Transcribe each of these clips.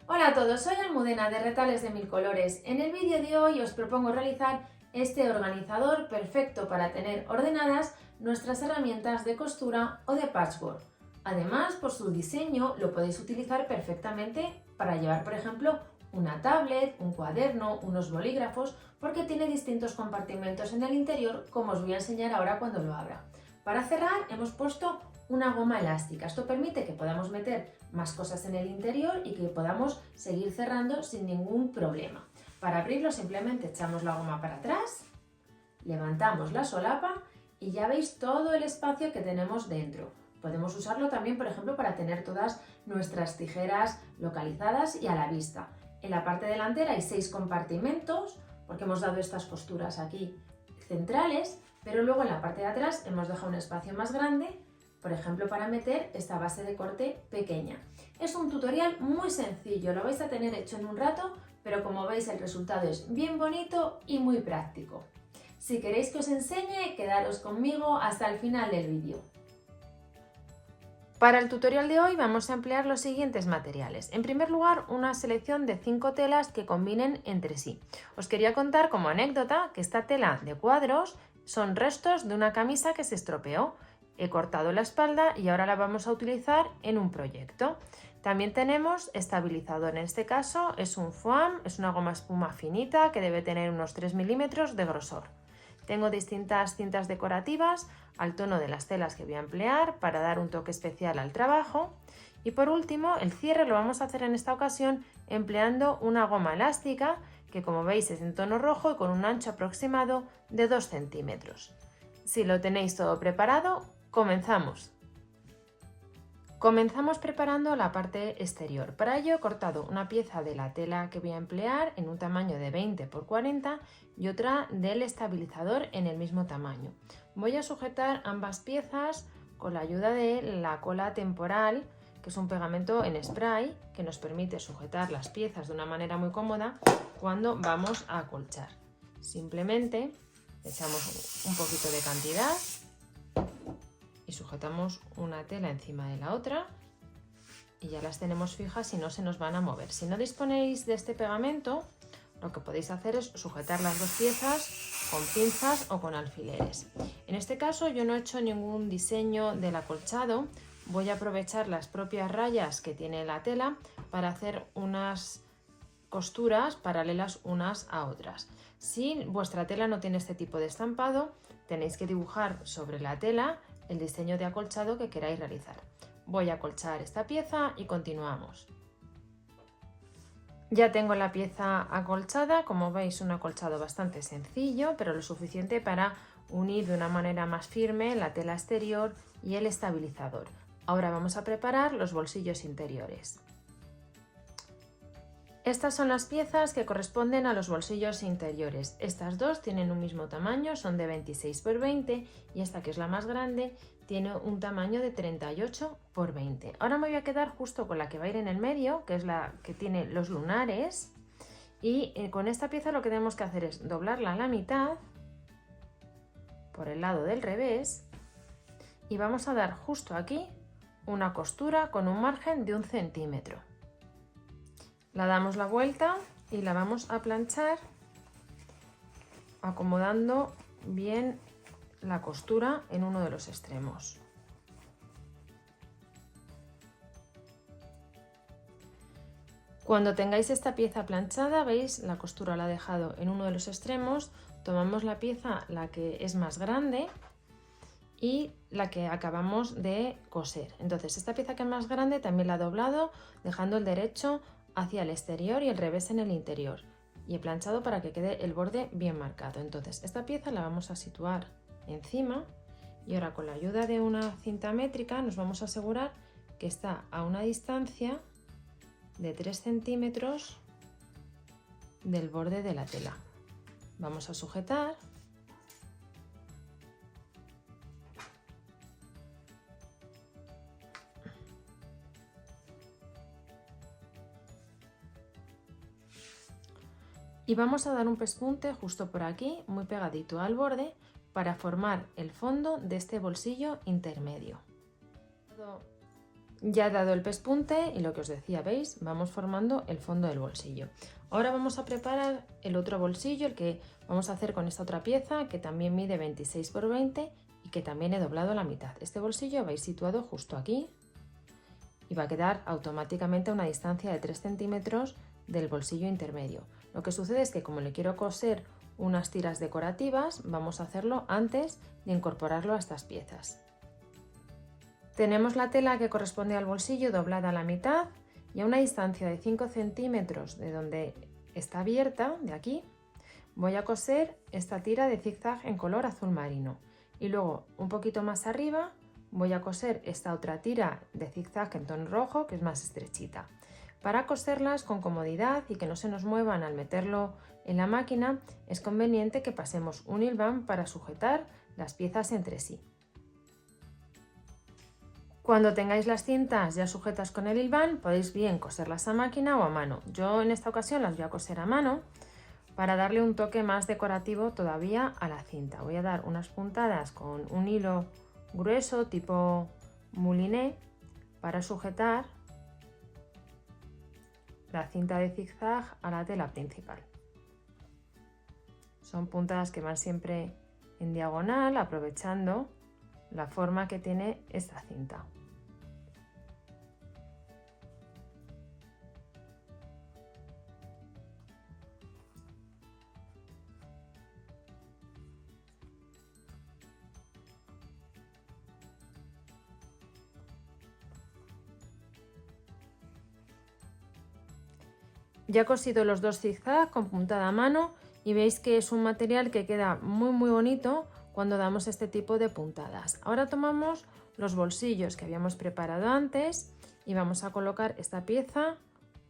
Hola a todos, soy Almudena de Retales de Mil Colores. En el vídeo de hoy os propongo realizar este organizador perfecto para tener ordenadas nuestras herramientas de costura o de patchwork. Además, por su diseño lo podéis utilizar perfectamente para llevar, por ejemplo, una tablet, un cuaderno, unos bolígrafos, porque tiene distintos compartimentos en el interior, como os voy a enseñar ahora cuando lo abra. Para cerrar hemos puesto una goma elástica. Esto permite que podamos meter más cosas en el interior y que podamos seguir cerrando sin ningún problema. Para abrirlo simplemente echamos la goma para atrás, levantamos la solapa y ya veis todo el espacio que tenemos dentro. Podemos usarlo también, por ejemplo, para tener todas nuestras tijeras localizadas y a la vista. En la parte delantera hay 6 compartimentos, porque hemos dado estas costuras aquí centrales, pero luego en la parte de atrás hemos dejado un espacio más grande, por ejemplo, para meter esta base de corte pequeña. Es un tutorial muy sencillo, lo vais a tener hecho en un rato, pero como veis el resultado es bien bonito y muy práctico. Si queréis que os enseñe, quedaros conmigo hasta el final del vídeo. Para el tutorial de hoy vamos a emplear los siguientes materiales. En primer lugar, una selección de 5 telas que combinen entre sí. Os quería contar como anécdota que esta tela de cuadros son restos de una camisa que se estropeó. He cortado la espalda y ahora la vamos a utilizar en un proyecto. También tenemos estabilizador, en este caso es un foam, es una goma espuma finita que debe tener unos 3 milímetros de grosor. Tengo distintas cintas decorativas al tono de las telas que voy a emplear para dar un toque especial al trabajo. Y por último, el cierre lo vamos a hacer en esta ocasión empleando una goma elástica que, como veis, es en tono rojo y con un ancho aproximado de 2 centímetros. Si lo tenéis todo preparado, comenzamos. Comenzamos preparando la parte exterior. Para ello he cortado una pieza de la tela que voy a emplear en un tamaño de 20 por 40 y otra del estabilizador en el mismo tamaño. Voy a sujetar ambas piezas con la ayuda de la cola temporal, que es un pegamento en spray que nos permite sujetar las piezas de una manera muy cómoda cuando vamos a acolchar. Simplemente echamos un poquito de cantidad y sujetamos una tela encima de la otra y ya las tenemos fijas y no se nos van a mover. Si no disponéis de este pegamento, lo que podéis hacer es sujetar las dos piezas con pinzas o con alfileres. En este caso yo no he hecho ningún diseño del acolchado, voy a aprovechar las propias rayas que tiene la tela para hacer unas costuras paralelas unas a otras. Si vuestra tela no tiene este tipo de estampado, tenéis que dibujar sobre la tela el diseño de acolchado que queráis realizar. Voy a acolchar esta pieza y continuamos. Ya tengo la pieza acolchada, como veis un acolchado bastante sencillo, pero lo suficiente para unir de una manera más firme la tela exterior y el estabilizador. Ahora vamos a preparar los bolsillos interiores. Estas son las piezas que corresponden a los bolsillos interiores. Estas dos tienen un mismo tamaño, son de 26 por 20 y esta, que es la más grande, tiene un tamaño de 38 por 20. Ahora me voy a quedar justo con la que va a ir en el medio, que es la que tiene los lunares, y con esta pieza lo que tenemos que hacer es doblarla a la mitad por el lado del revés y vamos a dar justo aquí una costura con un margen de 1 centímetro. La damos la vuelta y la vamos a planchar acomodando bien la costura en uno de los extremos. Cuando tengáis esta pieza planchada, veis, la costura la he dejado en uno de los extremos, tomamos la pieza, la que es más grande y la que acabamos de coser. Entonces esta pieza que es más grande también la he doblado, dejando el derecho hacia el exterior y el revés en el interior, y he planchado para que quede el borde bien marcado. Entonces esta pieza la vamos a situar encima y ahora con la ayuda de una cinta métrica nos vamos a asegurar que está a una distancia de 3 centímetros del borde de la tela. Vamos a sujetar y vamos a dar un pespunte justo por aquí, muy pegadito al borde, para formar el fondo de este bolsillo intermedio. Ya he dado el pespunte y lo que os decía, ¿veis? Vamos formando el fondo del bolsillo. Ahora vamos a preparar el otro bolsillo, el que vamos a hacer con esta otra pieza que también mide 26 por 20 y que también he doblado a la mitad. Este bolsillo vais situado justo aquí y va a quedar automáticamente a una distancia de 3 centímetros del bolsillo intermedio. Lo que sucede es que como le quiero coser unas tiras decorativas, vamos a hacerlo antes de incorporarlo a estas piezas. Tenemos la tela que corresponde al bolsillo doblada a la mitad y a una distancia de 5 centímetros de donde está abierta, de aquí, voy a coser esta tira de zigzag en color azul marino y luego un poquito más arriba voy a coser esta otra tira de zigzag en tono rojo que es más estrechita. Para coserlas con comodidad y que no se nos muevan al meterlo en la máquina, es conveniente que pasemos un hilván para sujetar las piezas entre sí. Cuando tengáis las cintas ya sujetas con el hilván, podéis bien coserlas a máquina o a mano. Yo en esta ocasión las voy a coser a mano para darle un toque más decorativo todavía a la cinta. Voy a dar unas puntadas con un hilo grueso tipo mouliné para sujetar la cinta de zigzag a la tela principal. Son puntadas que van siempre en diagonal, aprovechando la forma que tiene esta cinta. Ya he cosido los dos zigzags con puntada a mano y veis que es un material que queda muy bonito cuando damos este tipo de puntadas. Ahora tomamos los bolsillos que habíamos preparado antes y vamos a colocar esta pieza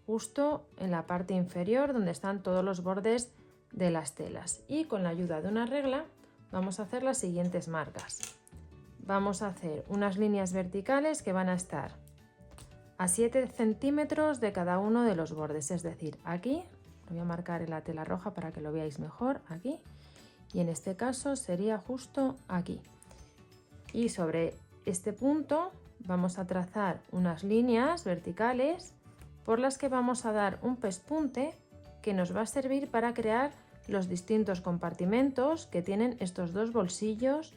justo en la parte inferior donde están todos los bordes de las telas y con la ayuda de una regla vamos a hacer las siguientes marcas. Vamos a hacer unas líneas verticales que van a estar a 7 centímetros de cada uno de los bordes, es decir, aquí, lo voy a marcar en la tela roja para que lo veáis mejor, aquí, y en este caso sería justo aquí. Y sobre este punto vamos a trazar unas líneas verticales por las que vamos a dar un pespunte que nos va a servir para crear los distintos compartimentos que tienen estos dos bolsillos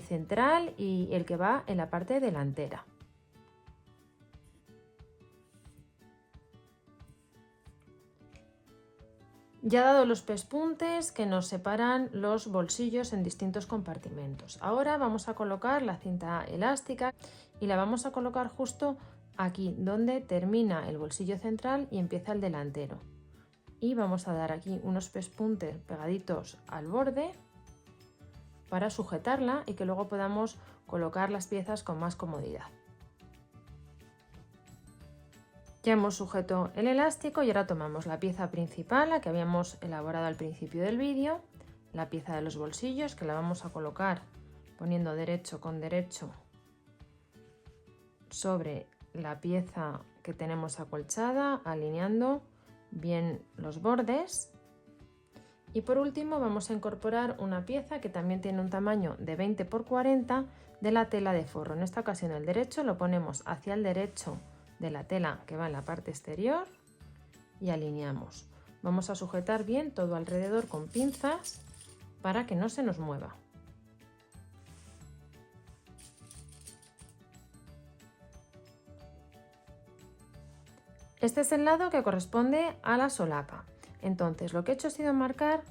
central y el que va en la parte delantera. Ya dado los pespuntes que nos separan los bolsillos en distintos compartimentos. Ahora vamos a colocar la cinta elástica y la vamos a colocar justo aquí donde termina el bolsillo central y empieza el delantero. Y vamos a dar aquí unos pespuntes pegaditos al borde para sujetarla y que luego podamos colocar las piezas con más comodidad. Ya hemos sujeto el elástico y ahora tomamos la pieza principal, la que habíamos elaborado al principio del vídeo, la pieza de los bolsillos, que la vamos a colocar poniendo derecho con derecho sobre la pieza que tenemos acolchada, alineando bien los bordes. Y por último vamos a incorporar una pieza que también tiene un tamaño de 20 por 40 de la tela de forro. En esta ocasión el derecho lo ponemos hacia el derecho de la tela que va en la parte exterior y alineamos. Vamos a sujetar bien todo alrededor con pinzas para que no se nos mueva. Este es el lado que corresponde a la solapa. Entonces lo que he hecho ha sido marcar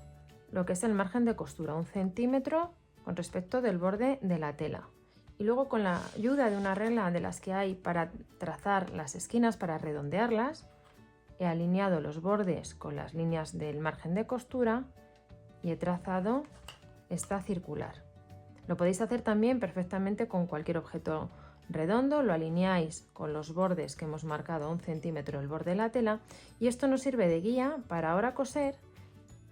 lo que es el margen de costura, 1 centímetro con respecto del borde de la tela. Y luego con la ayuda de una regla de las que hay para trazar las esquinas, para redondearlas, he alineado los bordes con las líneas del margen de costura y he trazado esta circular. Lo podéis hacer también perfectamente con cualquier objeto redondo, lo alineáis con los bordes que hemos marcado a 1 centímetro el borde de la tela y esto nos sirve de guía para ahora coser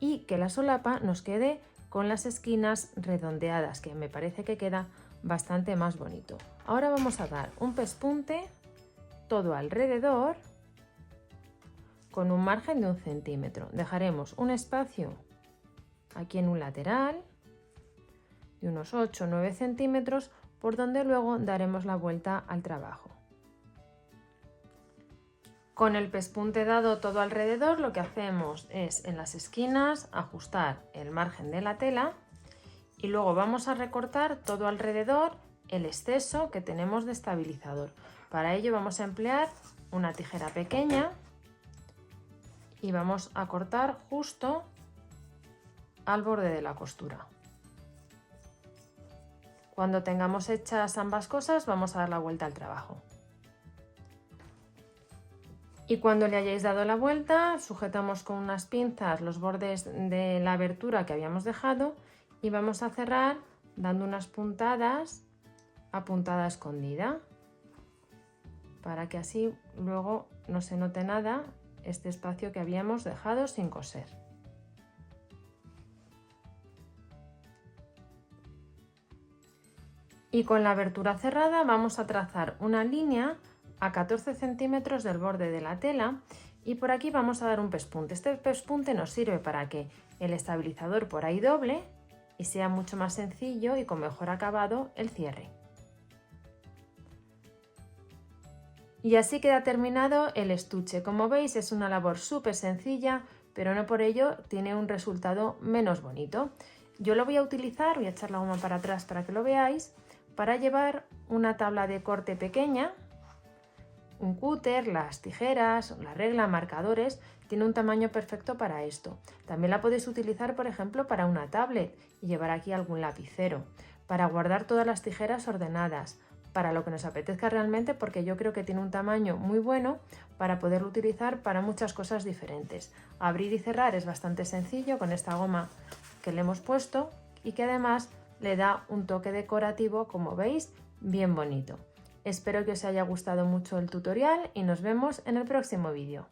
y que la solapa nos quede con las esquinas redondeadas, que me parece que queda bastante más bonito. Ahora vamos a dar un pespunte todo alrededor con un margen de 1 centímetro. Dejaremos un espacio aquí en un lateral de unos 8 o 9 centímetros por donde luego daremos la vuelta al trabajo. Con el pespunte dado todo alrededor, lo que hacemos es en las esquinas ajustar el margen de la tela y luego vamos a recortar todo alrededor el exceso que tenemos de estabilizador. Para ello vamos a emplear una tijera pequeña y vamos a cortar justo al borde de la costura. Cuando tengamos hechas ambas cosas vamos a dar la vuelta al trabajo. Y cuando le hayáis dado la vuelta, sujetamos con unas pinzas los bordes de la abertura que habíamos dejado y vamos a cerrar dando unas puntadas a puntada escondida, para que así luego no se note nada este espacio que habíamos dejado sin coser. Y con la abertura cerrada vamos a trazar una línea a 14 centímetros del borde de la tela y por aquí vamos a dar un pespunte. Este pespunte nos sirve para que el estabilizador por ahí doble y sea mucho más sencillo y con mejor acabado el cierre. Y así queda terminado el estuche. Como veis es una labor súper sencilla, pero no por ello tiene un resultado menos bonito. Yo lo voy a utilizar, voy a echar la goma para atrás para que lo veáis, para llevar una tabla de corte pequeña, un cúter, las tijeras, la regla, marcadores, tiene un tamaño perfecto para esto. También la podéis utilizar, por ejemplo, para una tablet y llevar aquí algún lapicero, para guardar todas las tijeras ordenadas, para lo que nos apetezca realmente, porque yo creo que tiene un tamaño muy bueno para poderlo utilizar para muchas cosas diferentes. Abrir y cerrar es bastante sencillo con esta goma que le hemos puesto y que además le da un toque decorativo, como veis, bien bonito. Espero que os haya gustado mucho el tutorial y nos vemos en el próximo vídeo.